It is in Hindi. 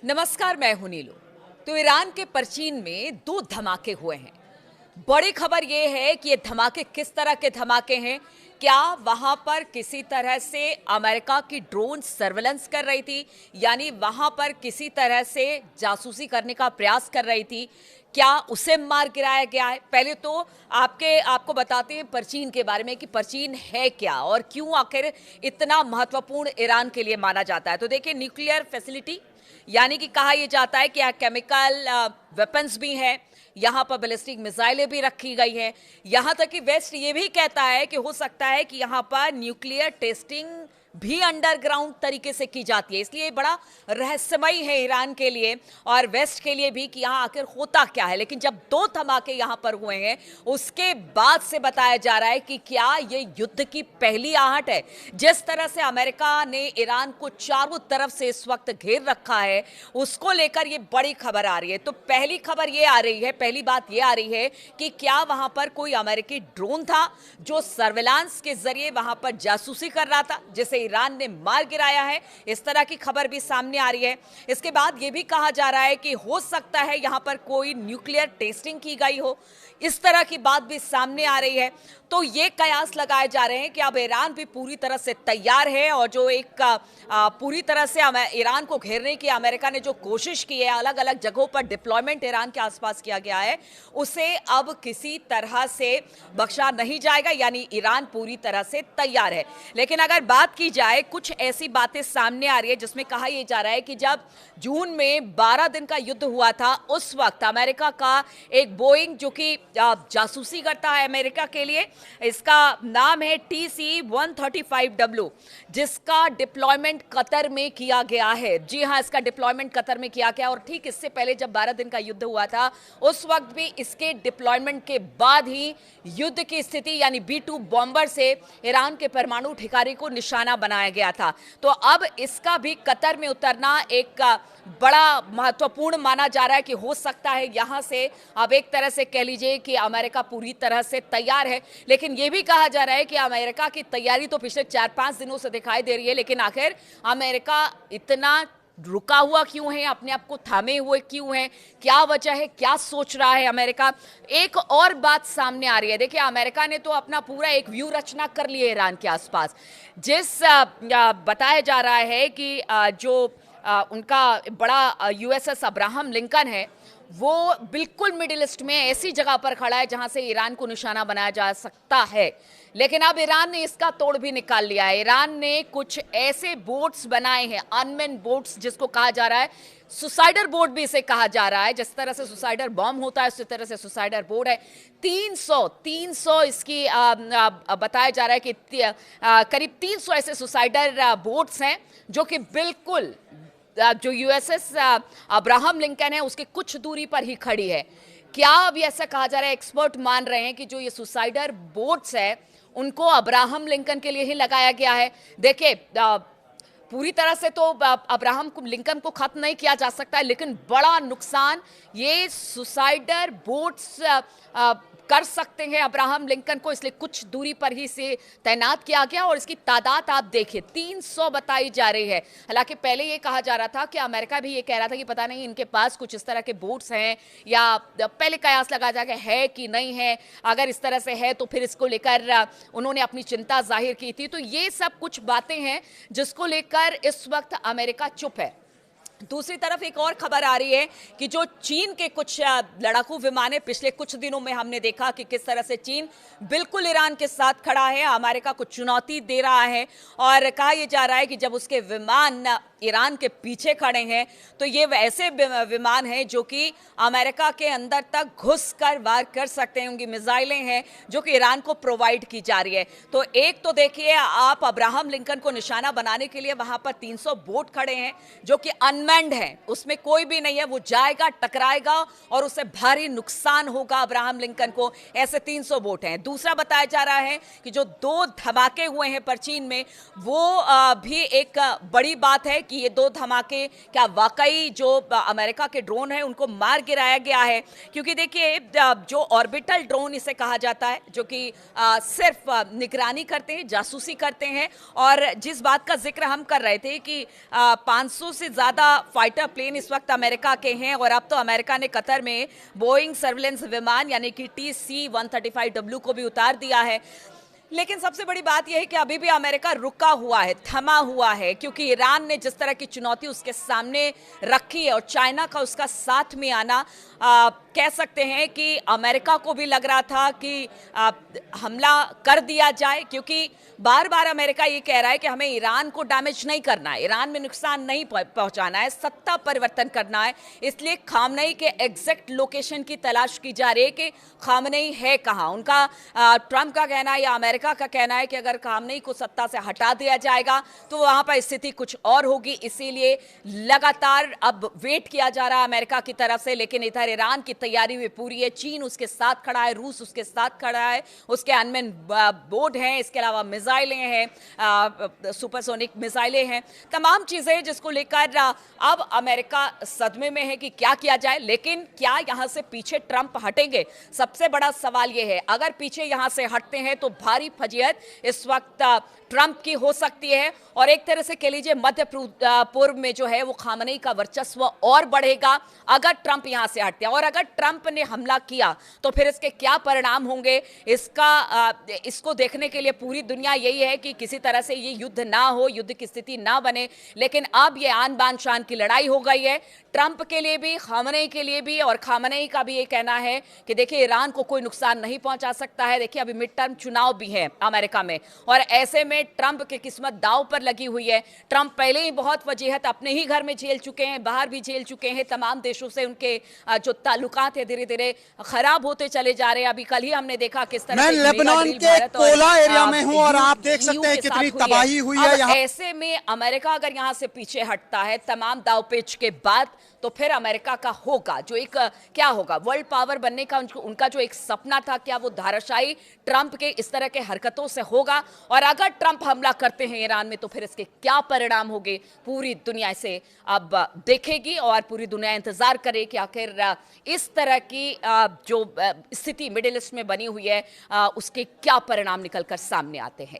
नमस्कार, मैं हूं नीलू। तो ईरान के परचीन में दो धमाके हुए हैं। बड़ी खबर यह है कि ये धमाके किस तरह के धमाके हैं। क्या वहां पर किसी तरह से अमेरिका की ड्रोन सर्वेलेंस कर रही थी, यानी वहां पर किसी तरह से जासूसी करने का प्रयास कर रही थी? क्या उसे मार गिराया गया है? पहले तो आपको बताते हैं परचीन के बारे में कि परचीन है क्या और क्यों आखिर इतना महत्वपूर्ण ईरान के लिए माना जाता है। तो देखिए, न्यूक्लियर फैसिलिटी, यानी कि कहा यह जाता है कि यहाँ केमिकल वेपन्स भी हैं, यहाँ पर बैलिस्टिक मिसाइलें भी रखी गई हैं। यहाँ तक कि वेस्ट ये भी कहता है कि हो सकता है कि यहाँ पर न्यूक्लियर टेस्टिंग भी अंडरग्राउंड तरीके से की जाती है। इसलिए बड़ा रहस्यमय है ईरान के लिए और वेस्ट के लिए भी कि यहाँ आखिर होता क्या है। लेकिन जब दो धमाके यहाँ पर हुए हैं, उसके बाद से बताया जा रहा है कि क्या ये युद्ध की पहली आहट है। जिस तरह से अमेरिका ने ईरान को चारों तरफ से इस वक्त घेर रखा है, उसको लेकर ये बड़ी खबर आ रही है। तो पहली खबर ये आ रही है, पहली बात ये आ रही है कि क्या वहां पर कोई अमेरिकी ड्रोन था जो सर्विलांस के जरिए वहां पर जासूसी कर रहा था, जिसे ईरान ने मार गिराया है। इस तरह की खबर भी सामने आ रही है। इसके बाद यह भी कहा जा रहा है कि हो सकता है यहां पर कोई न्यूक्लियर टेस्टिंग की गई हो, इस तरह की बात भी सामने आ रही है। तो ये कयास लगाए जा रहे हैं कि अब ईरान भी पूरी तरह से तैयार है और जो एक पूरी तरह से ईरान को घेरने की अमेरिका ने जो कोशिश की है, अलग अलग जगहों पर डिप्लॉयमेंट ईरान के आसपास किया गया है, उसे अब किसी तरह से बख्शा नहीं जाएगा। यानी ईरान पूरी तरह से तैयार है। लेकिन अगर बात की जाए, कुछ ऐसी बातें सामने आ रही है जिसमें कहा यह जा रहा है कि जब जून में 12 दिन का युद्ध हुआ था, उस वक्त अमेरिका का एक बोइंग जो कि जासूसी करता है अमेरिका के लिए, इसका नाम है TC-135W, जिसका डिप्लॉयमेंट कतर में किया गया है। जी हां, इसका डिप्लॉयमेंट कतर में किया गया। और ठीक इससे पहले जब 12 दिन का युद्ध हुआ था, उस वक्त भी इसके डिप्लॉयमेंट के बाद ही युद्ध की स्थिति यानी B-2 बॉम्बर से ईरान के परमाणु ठिकाने को निशाना बनाया गया था। तो अब इसका भी कतर में उतरना एक बड़ा महत्वपूर्ण माना जा रहा है कि हो सकता है यहां से अब एक तरह से कह लीजिए कि अमेरिका पूरी तरह से तैयार है। लेकिन यह भी कहा जा रहा है कि अमेरिका की तैयारी तो पिछले 4-5 दिनों से दिखाई दे रही है, लेकिन आखिर अमेरिका इतना रुका हुआ क्यों है, अपने आप को थामे हुए क्यों है, क्या वजह है, क्या सोच रहा है अमेरिका? एक और बात सामने आ रही है। देखिए, अमेरिका ने तो अपना पूरा एक व्यू रचना कर ली है ईरान के आसपास। जिस बताया जा रहा है कि जो उनका बड़ा USS अब्राहम लिंकन है, वो बिल्कुल मिडिल ईस्ट में ऐसी जगह पर खड़ा है जहां से ईरान को निशाना बनाया जा सकता है। लेकिन अब ईरान ने इसका तोड़ भी निकाल लिया है। ईरान ने कुछ ऐसे बोट्स बनाए हैं, अनमैन बोट्स, जिसको कहा जा रहा है सुसाइडर बोट भी इसे कहा जा रहा है। जिस तरह से सुसाइडर बॉम्ब होता है, उसी तरह से सुसाइडर बोट है। 300 इसकी बताया जा रहा है कि करीब 300 ऐसे सुसाइडर बोट्स हैं जो कि बिल्कुल जो USS अब्राहम लिंकन है उसके कुछ दूरी पर ही खड़ी है। क्या अभी ऐसा कहा जा रहा है, एक्सपर्ट मान रहे हैं कि जो ये सुसाइडर बोट्स है उनको अब्राहम लिंकन के लिए ही लगाया गया है। देखिए, पूरी तरह से तो अब्राहम लिंकन को खत्म नहीं किया जा सकता है, लेकिन बड़ा नुकसान ये सुसाइडर बोट्स कर सकते हैं अब्राहम लिंकन को, इसलिए कुछ दूरी पर ही से तैनात किया गया। और इसकी तादाद आप देखिए, 300 बताई जा रही है। हालांकि पहले ये कहा जा रहा था कि अमेरिका भी ये कह रहा था कि पता नहीं इनके पास कुछ इस तरह के बोट्स हैं, या पहले कयास लगा जाएगा है कि नहीं है। अगर इस तरह से है तो फिर इसको लेकर उन्होंने अपनी चिंता जाहिर की थी। तो ये सब कुछ बातें हैं जिसको लेकर इस वक्त अमेरिका चुप है। दूसरी तरफ एक और खबर आ रही है कि जो चीन के कुछ लड़ाकू विमान है, पिछले कुछ दिनों में हमने देखा कि किस तरह से चीन बिल्कुल ईरान के साथ खड़ा है, अमेरिका को चुनौती दे रहा है। और कहा यह जा रहा है कि जब उसके विमान ईरान के पीछे खड़े हैं तो ये वैसे विमान हैं जो कि अमेरिका के अंदर तक घुसकर वार कर सकते हैं। उनकी मिसाइलें हैं जो कि ईरान को प्रोवाइड की जा रही है। तो एक तो देखिए, आप अब्राहम लिंकन को निशाना बनाने के लिए वहां पर 300 बोट खड़े हैं जो कि अनमैन्ड है, उसमें कोई भी नहीं है। वो जाएगा, टकराएगा और उससे भारी नुकसान होगा अब्राहम लिंकन को। ऐसे 300 बोट हैं। दूसरा बताया जा रहा है कि जो 2 धमाके हुए हैं परचीन में, वो भी एक बड़ी बात है, कि ये दो धमाके क्या वाकई जो अमेरिका के ड्रोन है उनको मार गिराया गया है। क्योंकि देखिए जो ऑर्बिटल ड्रोन इसे कहा जाता है, जो कि सिर्फ निगरानी करते हैं, जासूसी करते हैं। और जिस बात का जिक्र हम कर रहे थे कि 500 से ज़्यादा फाइटर प्लेन इस वक्त अमेरिका के हैं, और अब तो अमेरिका ने कतर में बोइंग सर्विलेंस विमान यानी कि TC-135W को भी उतार दिया है। लेकिन सबसे बड़ी बात यह है कि अभी भी अमेरिका रुका हुआ है, थमा हुआ है, क्योंकि ईरान ने जिस तरह की चुनौती उसके सामने रखी है और चाइना का उसका साथ में आना, कह सकते हैं कि अमेरिका को भी लग रहा था कि हमला कर दिया जाए। क्योंकि बार बार अमेरिका ये कह रहा है कि हमें ईरान को डैमेज नहीं करना है, ईरान में नुकसान नहीं पहुंचाना है, सत्ता परिवर्तन करना है। इसलिए खामनेई के एग्जैक्ट लोकेशन की तलाश की जा रही है कि खामनेई है कहाँ। उनका ट्रंप का कहना है या अमेरिका का कहना है कि अगर खामनेई को सत्ता से हटा दिया जाएगा तो वहां पर स्थिति कुछ और होगी। इसीलिए लगातार अब वेट किया जा रहा है अमेरिका की तरफ से। लेकिन इधर ईरान की तैयारी भी पूरी है, चीन उसके साथ खड़ा है, रूस उसके साथ खड़ा है, उसके अनमैन बोर्ड हैं, इसके अलावा मिसाइलें हैं, सुपरसोनिक मिसाइलें हैं, तमाम चीजें जिसको लेकर अब अमेरिका सदमे में है कि क्या किया जाए। लेकिन क्या यहां से पीछे ट्रंप हटेंगे, सबसे बड़ा सवाल यह है। अगर पीछे यहां से हटते हैं तो भारी फजीयत इस वक्त ट्रंप की हो सकती है, और एक तरह से कह लीजिए मध्य पूर्व में जो है वो खामनेई का वर्चस्व और बढ़ेगा अगर ट्रंप यहां से हटते हैं। और अगर ट्रंप ने हमला किया तो फिर इसके क्या परिणाम होंगे, इसको देखने के लिए पूरी दुनिया यही है कि किसी तरह से ये युद्ध ना हो, युद्ध की स्थिति ना बने। लेकिन अब ये आन बान शान की लड़ाई हो गई है, ट्रंप के लिए भी, खामनेई के लिए भी। और खामनेई का भी ये कहना है कि देखिए ईरान को कोई नुकसान नहीं पहुंचा सकता है। देखिए अभी मिड टर्म चुनाव भी है अमेरिका में, और ऐसे में ट्रंप की किस्मत दांव पर लगी हुई है। ट्रंप पहले ही बहुत वजीहत अपने ही घर में झेल चुके हैं, बाहर भी झेल चुके हैं। तमाम देशों से उनके जो ताल्लुकात है धीरे धीरे खराब होते चले जा रहे हैं। अभी कल ही हमने देखा किस तरह मैं लेबनान के कोला एरिया में हूं और आप देख सकते हैं कितनी तबाही हुई है यहाँ। ऐसे में अमेरिका अगर यहां से पीछे हटता है तमाम दावपेच के बाद, तो फिर अमेरिका का होगा जो एक क्या होगा, वर्ल्ड पावर बनने का उनका जो एक सपना था, क्या वो धाराशायी ट्रंप के इस तरह के हरकतों से होगा। और अगर ट्रंप हमला करते हैं ईरान में तो फिर इसके क्या परिणाम होंगे, पूरी दुनिया से अब देखेगी और पूरी दुनिया इंतजार करे कि आखिर इस तरह की जो स्थिति मिडिल ईस्ट में बनी हुई है उसके क्या परिणाम निकलकर सामने आते हैं।